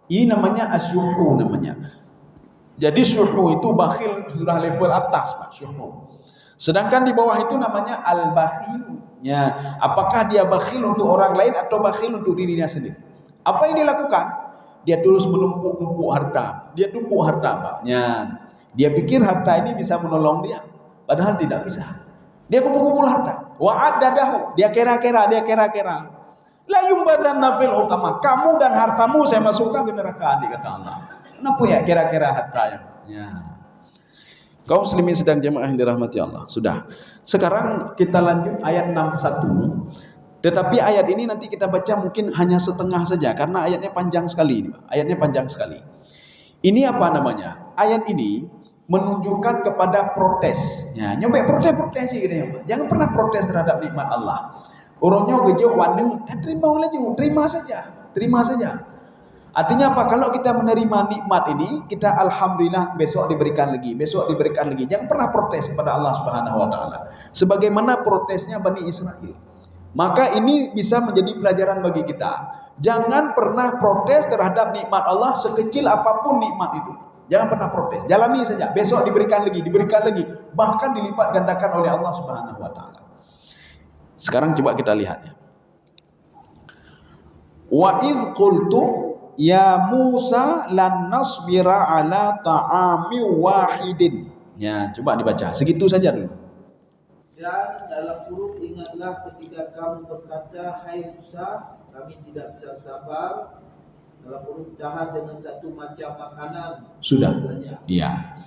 Ini namanya asyuhu namanya. Jadi syuhu itu bakhil sudah level atas, Pak, syuhu. Sedangkan di bawah itu namanya al-bakhil. Ya, apakah dia bakhil untuk orang lain atau bakhil untuk dirinya sendiri? Apa yang dilakukan? Dia terus menumpuk harta. Dia tumpuk harta, Pak. Ya. Dia pikir harta ini bisa menolong dia, padahal tidak bisa. Dia kumpul-kumpul harta. Wa'adadahu. Dia kira-kira. La yumbadanna fil hutama. Kamu dan hartamu saya masukkan ke neraka, kata Allah. Kenapa ya kira-kira hartanya? Ya. Kaum muslimin sedang jemaah yang dirahmati Allah. Sudah. Sekarang kita lanjut ayat 61. Tetapi ayat ini nanti kita baca mungkin hanya setengah saja karena ayatnya panjang sekali ini, Pak. Ayatnya panjang sekali. Ini apa namanya? Ayat ini menunjukkan kepada protes. Ya, nyobek protes gitu ya, Pak. Jangan pernah protes terhadap nikmat Allah. Orangnya gejauh wanu, terima saja. Artinya apa? Kalau kita menerima nikmat ini, kita alhamdulillah besok diberikan lagi. Jangan pernah protes kepada Allah Subhanahu wa taala. Sebagaimana protesnya Bani Israel. Maka ini bisa menjadi pelajaran bagi kita. Jangan pernah protes terhadap nikmat Allah sekecil apapun nikmat itu. Jangan pernah protes. Jalani saja. Besok diberikan lagi. Bahkan dilipat gandakan oleh Allah Subhanahu wa taala. Sekarang coba kita lihat ya. Wa idz qultum ya Musa lan nasbira ala ta'ami wahidin. Ya, coba dibaca. Segitu saja dulu. Dan dalam huruf ingatlah ketika kamu berkata, hai Musa, kami tidak bisa sabar. Dalam huruf tahan dengan satu macam makanan. Sudah. Iya.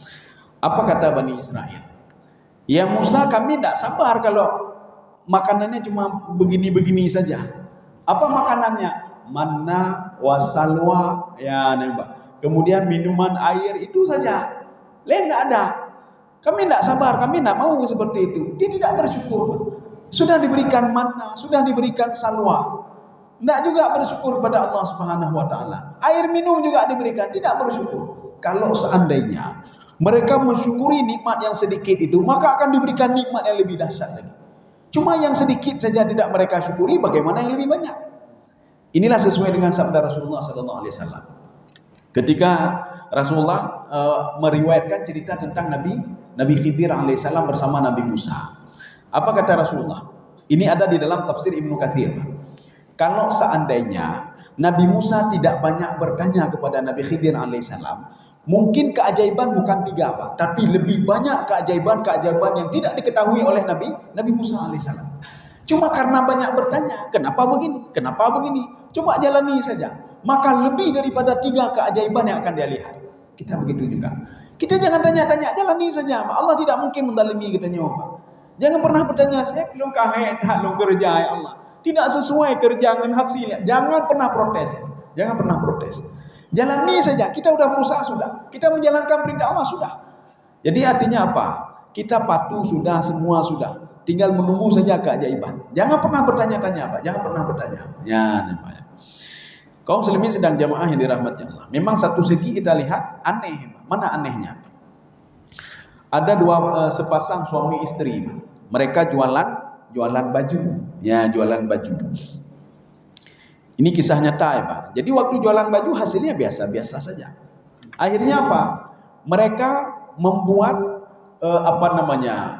Apa kata Bani Israel? Ya Musa, kami tidak sabar kalau makanannya cuma begini-begini saja. Apa makanannya? Manna wasalwa. Ya, nembak. Kemudian minuman air itu saja. Lain tidak ada. Kami tidak sabar, kami tidak mau seperti itu. Dia tidak bersyukur. Sudah diberikan manna, sudah diberikan salwa. Tidak juga bersyukur pada Allah Subhanahu wa taala. Air minum juga diberikan, tidak bersyukur. Kalau seandainya mereka mensyukuri nikmat yang sedikit itu, maka akan diberikan nikmat yang lebih dahsyat lagi. Cuma yang sedikit saja tidak mereka syukuri, bagaimana yang lebih banyak? Inilah sesuai dengan sabda Rasulullah SAW. Ketika Rasulullah meriwayatkan cerita tentang Nabi Khidir alaihissalam bersama Nabi Musa. Apa kata Rasulullah? Ini ada di dalam tafsir Ibnu Katsir. Kalau seandainya Nabi Musa tidak banyak bertanya kepada Nabi Khidir alaihissalam, mungkin keajaiban bukan 3 Pak, tapi lebih banyak keajaiban yang tidak diketahui oleh Nabi Musa alaihissalam. Cuma karena banyak bertanya, kenapa begini? Coba jalani saja. Maka lebih daripada 3 keajaiban yang akan dia lihat. Kita begitu juga. Kita jangan tanya-tanya, jalani saja. Allah tidak mungkin mendalimi kita nyawa. Jangan pernah bertanya, saya belum kerja ya Allah. Tidak sesuai kerjaan hasilnya. Jangan pernah protes. Jalani saja. Kita sudah berusaha sudah. Kita menjalankan perintah Allah sudah. Jadi artinya apa? Kita patuh sudah, semua sudah. Tinggal menunggu saja keajaiban. Jangan pernah bertanya-tanya, Pak. Jangan pernah bertanya. Ya, namanya. Kaum muslimin sedang jamaah yang dirahmati Allah. Memang satu segi kita lihat aneh. Mana anehnya? Ada 2 sepasang suami istri. Mereka jualan baju. Ya, jualan baju. Ini kisah nyata ya, Pak. Jadi waktu jualan baju hasilnya biasa-biasa saja. Akhirnya apa? Mereka membuat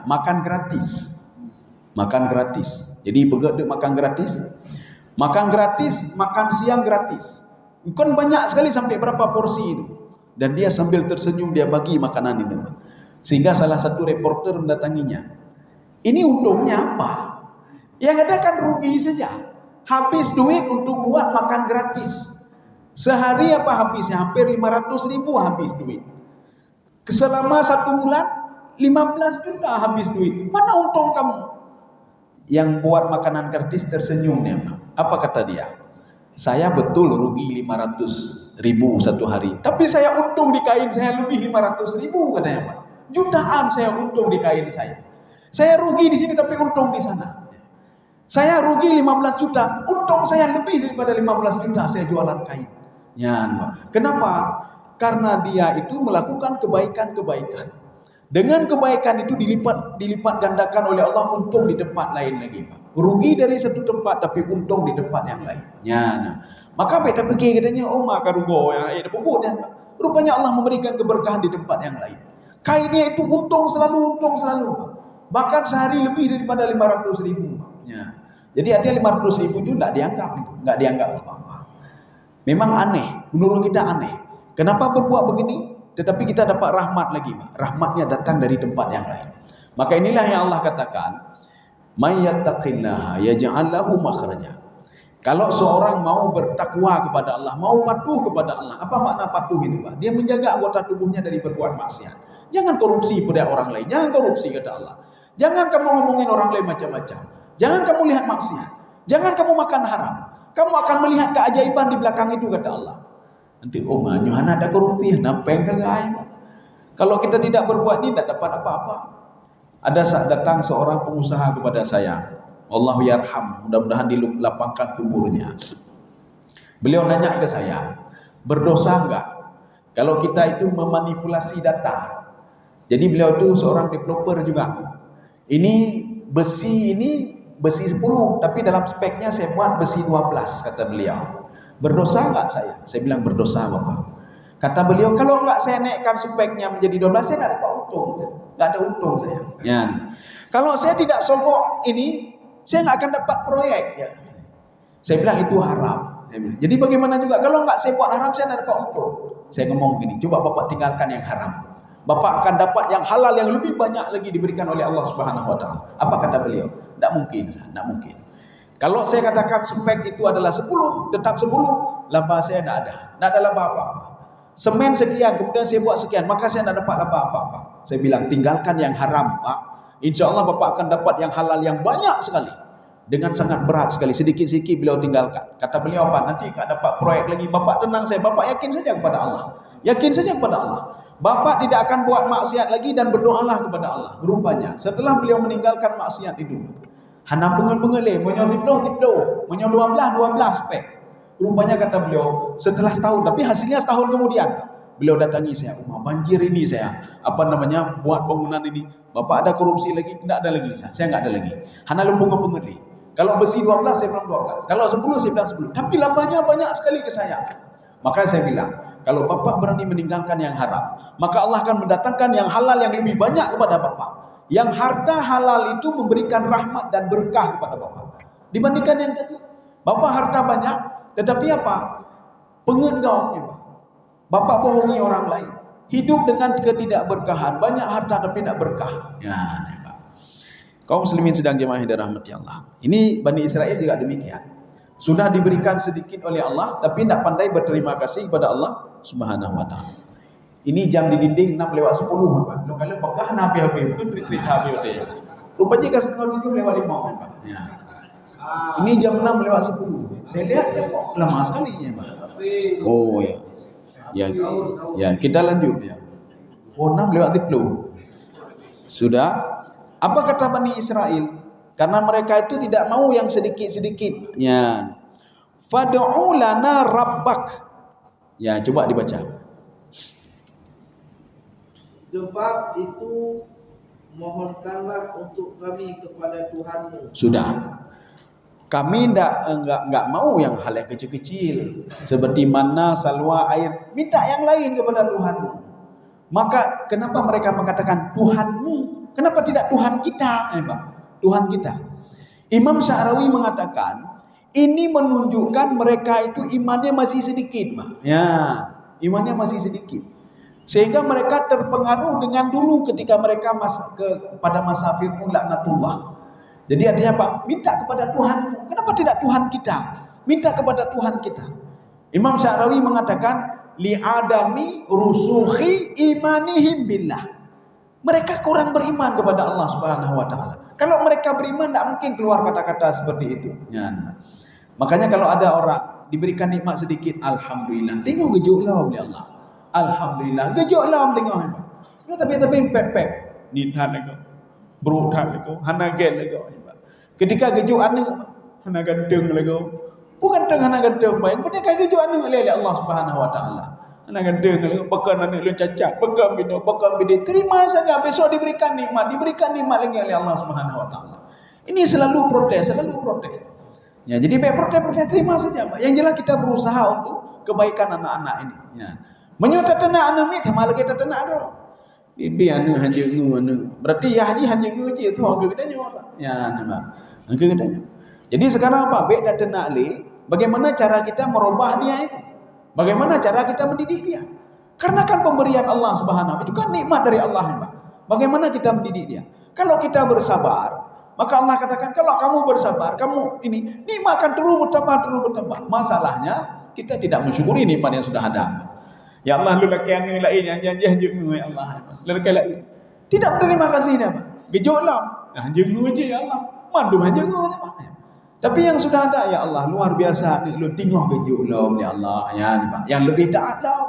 makan gratis. Makan gratis. Jadi begitu makan gratis, makan siang gratis. Kan banyak sekali sampai berapa porsi itu. Dan dia sambil tersenyum dia bagi makanan itu. Sehingga salah satu reporter mendatanginya. Ini untungnya apa? Yang ada kan rugi saja. Habis duit untuk buat makan gratis. Sehari apa habisnya? Hampir 500.000 habis duit. Selama 1 bulan 15 juta habis duit. Mana untung kamu? Yang buat makanan gratis tersenyum dia. Apa kata dia? Saya betul rugi 500.000 satu hari. Tapi saya untung di kain saya lebih 500.000 katanya Pak. Jutaan saya untung di kain saya. Saya rugi di sini tapi untung di sana. Saya rugi 15 juta, untung saya lebih daripada 15 juta saya jualan kain. Ya, kenapa? Karena dia itu melakukan kebaikan-kebaikan. Dengan kebaikan itu dilipat gandakan oleh Allah untung di tempat lain lagi, Pak. Rugi dari satu tempat tapi untung di tempat yang lain. Ya, nah. Maka beta fikir katanya, oh maka rugo ya, dan rupanya Allah memberikan keberkahan di tempat yang lain. Kainnya itu untung selalu, Pak. Bahkan sehari lebih daripada 500.000. Ya. Jadi artinya 500.000 itu enggak dianggap apa-apa. Memang aneh, menurut kita aneh. Kenapa berbuat begini? Tetapi kita dapat rahmat lagi, Pak. Rahmatnya datang dari tempat yang lain. Maka inilah yang Allah katakan, may yattaqillaha yaj'al lahu makhraja. Kalau seorang mau bertakwa kepada Allah, mau patuh kepada Allah, apa makna patuh itu, Pak? Dia menjaga anggota tubuhnya dari berbuat maksiat. Jangan korupsi pada orang lain, jangan korupsi kata Allah. Jangan kamu ngomongin orang lain macam-macam. Jangan kamu lihat maksiat. Jangan kamu makan haram. Kamu akan melihat keajaiban di belakang itu kata Allah. Nanti Yohana ada korupsi, nampeng kagak. Kalau kita tidak berbuat ini tidak dapat apa-apa. Ada saat datang seorang pengusaha kepada saya. Allahu yarham, mudah-mudahan dilapangkan kuburnya. Beliau nanya ke saya, berdosa enggak kalau kita itu memanipulasi data? Jadi beliau itu seorang developer juga. Ini besi 10, tapi dalam speknya saya buat besi 12 kata beliau. Berdosa enggak saya? Saya bilang berdosa Bapak. Kata beliau, kalau enggak saya naikkan speknya menjadi 12, saya enggak dapat untung. Enggak ada untung saya. Ya. Kalau saya tidak sogok ini, saya enggak akan dapat proyek. Ya. Saya bilang itu haram. Saya bilang, jadi bagaimana juga kalau enggak saya buat haram, saya enggak dapat untung. Saya ngomong gini, coba Bapak tinggalkan yang haram. Bapak akan dapat yang halal yang lebih banyak lagi diberikan oleh Allah Subhanahu wa taala. Apa kata beliau? Enggak mungkin, enggak mungkin. Kalau saya katakan spek itu adalah 10, tetap 10, laba saya enggak ada laba apa-apa. Semen sekian, kemudian saya buat sekian, maka saya enggak dapat laba apa-apa. Saya bilang tinggalkan yang haram, Pak. Insya-Allah Bapak akan dapat yang halal yang banyak sekali. Dengan sangat berat sekali, sedikit-sedikit beliau tinggalkan. Kata beliau apa? Nanti enggak dapat proyek lagi. Bapak tenang saya, Bapak yakin saja kepada Allah. Yakin saja kepada Allah. Bapak tidak akan buat maksiat lagi dan berdoalah kepada Allah. Rupanya setelah beliau meninggalkan maksiat itu, hana pengel-pengel, menyo 12 spek. Rupanya kata beliau setelah setahun, tapi hasilnya setahun kemudian beliau datangi saya, banjir ini saya, buat bangunan ini. Bapak ada korupsi lagi? Tidak ada lagi saya enggak ada lagi. Hana pengel. Kalau besi 12 saya bilang 12. Kalau 10 saya bilang 10. Tapi labanya banyak sekali ke saya. Maka saya bilang, kalau Bapak berani meninggalkan yang haram, maka Allah akan mendatangkan yang halal yang lebih banyak kepada Bapak. Yang harta halal itu memberikan rahmat dan berkah kepada Bapak. Dibandingkan yang tadi, Bapak harta banyak, tetapi apa? Pengenggaunya, Pak. Bapak bohongi orang lain. Hidup dengan ketidakberkahan, banyak harta tapi tidak berkah. Ya, Pak. Kaum muslimin sedang jemaah yang dirahmati Allah. Ini Bani Israel juga demikian. Sudah diberikan sedikit oleh Allah, tapi tidak pandai berterima kasih kepada Allah Subhanahu wa taala. Ini jam di dinding 6:10, Pak. Lo kalau bekah nabi-nabi itu treat habis dia. Rupanya ke 6:07:05, Pak. Ya. Ini jam 6:10. Saya lihat kok lama sekali ya, Pak. Oh ya. Ya, kita lanjut ya. Oh 6:10. Sudah. Apa kata Bani Israel? Karena mereka itu tidak mau yang sedikit-sedikit. Ya. Fad'u lana rabbak. Ya, coba dibaca. Sebab itu mohonkanlah untuk kami kepada Tuhanmu. Sudah. Kami enggak mau yang hal yang kecil-kecil seperti mana, salwa, air. Minta yang lain kepada Tuhanmu. Maka kenapa mereka mengatakan Tuhanmu? Kenapa tidak Tuhan kita? Pak, Tuhan kita. Imam Sya'rawi mengatakan ini menunjukkan mereka itu imannya masih sedikit, Pak. Ya, imannya masih sedikit. Sehingga mereka terpengaruh dengan dulu ketika mereka pada masa Fir'aun laknatullah. Jadi artinya Pak, minta kepada Tuhanmu. Kenapa tidak Tuhan kita? Minta kepada Tuhan kita. Imam Sya'rawi mengatakan li'adami rusukhi imanihim billah. Mereka kurang beriman kepada Allah Subhanahu wa taala. Kalau mereka beriman tidak mungkin keluar kata-kata seperti itu. Ya. Makanya kalau ada orang diberikan nikmat sedikit, alhamdulillah. Tengok gejolak oleh Allah. Alhamdulillah, gejolak tengok. Ya tapi pep. Ni than lego. Bro than lego, hana gen lego. Ketika gejolak anu hana gandeng lego. Bukan dengan anak gandeng baik, mereka keju anu oleh Allah Subhanahu wa taala. Anak gandeng bekan anak lu cacat, bekan bini, terima saja besok diberikan nikmat lagi oleh Allah Subhanahu wa taala. Ini selalu protes. Ya, jadi baik protes terima saja, Pak. Yang jelas kita berusaha untuk kebaikan anak-anak ini, ya. Menyuat tenak anak ni sama lagi tenak ada. Bibi anu hanjungu anu. Berarti ya haji hanjungu je tu ke kedanya, Pak. Ya, nama. Ke kedanya. Jadi sekarang apa? Baik dah tenak le. Bagaimana cara kita merubah dia itu? Bagaimana cara kita mendidik dia? Karena kan pemberian Allah Subhanahu itu kan nikmat dari Allah, Pak. Bagaimana kita mendidik dia? Kalau kita bersabar, maka Allah katakan kalau kamu bersabar, kamu ini nikmat akan terus bertambah. Masalahnya kita tidak mensyukuri nikmat yang sudah ada. Ya Allah, lu lakian ni lain yang janji ya Allah. Lakian lain. Tidak berterima kasih dia, Pak. Gejolak. Janji je ya Allah. Mandu janji Pak. Tapi yang sudah ada ya Allah luar biasa ni lu tengok kejuk lah ya Allah ya ni Pak. Yang lebih taat lah,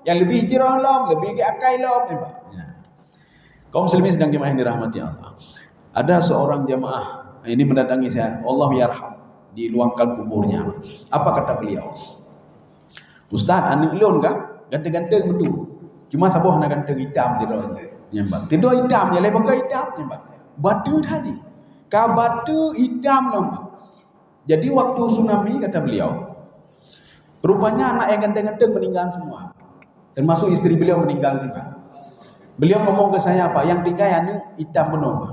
yang lebih hijrah lah, lebih akai lah ni Pak. Ya. Kaum muslimin sedang jemaah yang dirahmati Allah. Ada seorang jemaah ini mendatangi saya, Allah yarham, diluangkan kuburnya. Apa kata beliau? Ustaz, anu ulun kah? Ganteng-ganteng mendu. Cuma sabuh nak ganteng hitam tidur. Ya Pak. Tidur hitam je lepas hitam ya Pak. Batu tadi. Ka batu hitam lah Pak. Jadi waktu tsunami kata beliau, rupanya anak yang ganteng-ganteng meninggal semua. Termasuk istri beliau meninggal juga. Beliau ngomong ke saya, Pak, yang tinggal anu hitam penuh, Pak.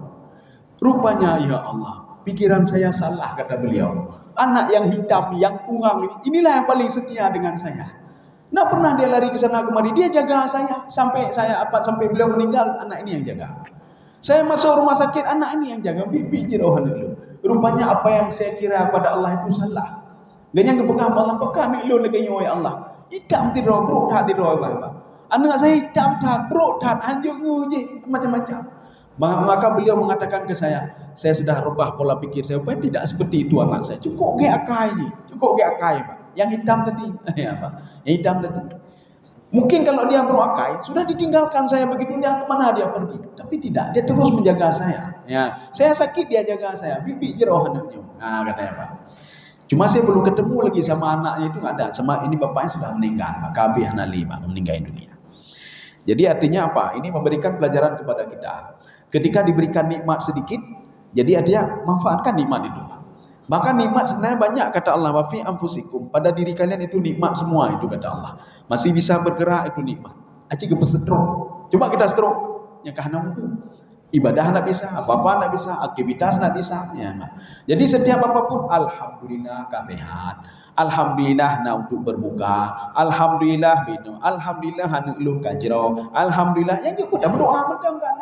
Rupanya ya Allah, pikiran saya salah kata beliau. Anak yang hitam, yang ungang ini, inilah yang paling setia dengan saya. Nggak pernah dia lari ke sana kemari, dia jaga saya sampai beliau meninggal, anak ini yang jaga. Saya masuk rumah sakit, anak ini yang jaga, bibi jerohan dulu. Rupanya apa yang saya kira kepada Allah itu salah. Ganya kepegang malam pekan ni lu lagi ya Allah. Hitam tidur bro, tak tidur apa. Anak saya hitam tak bro, tak anjung je macam-macam. Maka beliau mengatakan ke saya sudah rubah pola pikir saya, supaya tidak seperti itu anak saya. Cukup ge akai je. Cukup ge akai, Pak. Yang hitam tadi, ya Pak. Yang hitam tadi. Mungkin kalau dia berakai, sudah ditinggalkan saya begitu dia kemana dia pergi. Tapi tidak, dia terus menjaga saya. Ya, saya sakit dia jaga saya. Bibi jeroh anaknya. Nah, katanya Pak. Cuma saya belum ketemu lagi sama anaknya itu nggak ada. Sama ini bapaknya sudah meninggal. Pak Kabih Hanali, Pak, meninggal dunia. Jadi artinya apa? Ini memberikan pelajaran kepada kita. Ketika diberikan nikmat sedikit, jadi dia manfaatkan nikmat itu. Maka nikmat sebenarnya banyak kata Allah, wa fi anfusikum, pada diri kalian itu nikmat semua itu kata Allah. Masih bisa bergerak itu nikmat. Aci ke stroke. Coba kita stroke, yang kahana mampu. Ibadah nak bisa, apa-apa nak bisa, aktivitas nak bisa. Ya, nah. Jadi setiap apapun alhamdulillah sehat. Alhamdulillah nak untuk berbuka. Alhamdulillah minum. Alhamdulillah hanu ulun kajro. Alhamdulillah yang juga dah berdoa betul kan.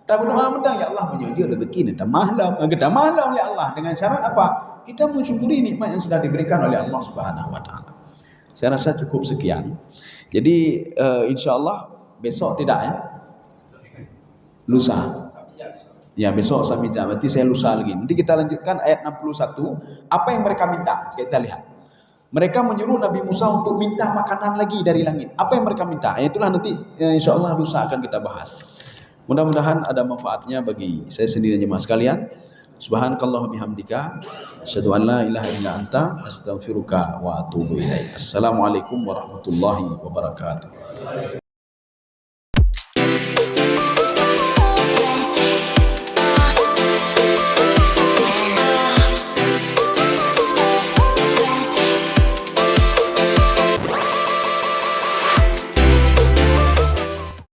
Tak berdoa mentang ya Allah menyuji rezeki ni tamahlam oleh Allah dengan syarat apa? Kita mensyukuri nikmat yang sudah diberikan oleh Allah Subhanahu wa taala. Saya rasa cukup sekian. Jadi insyaallah besok tidak ya? Lusa. Ya besok Sabija. Berarti saya lusa lagi. Nanti kita lanjutkan ayat 61. Apa yang mereka minta? Kita lihat. Mereka menyuruh Nabi Musa untuk minta makanan lagi dari langit. Apa yang mereka minta? Itulah nanti insyaallah lusa akan kita bahas. Mudah-mudahan ada manfaatnya bagi saya sendiri dan jemaah sekalian. Subhanakallah bihamdika asyhadu an la ilaha illa anta astaghfiruka wa atubu ilaik. Assalamualaikum warahmatullahi wabarakatuh.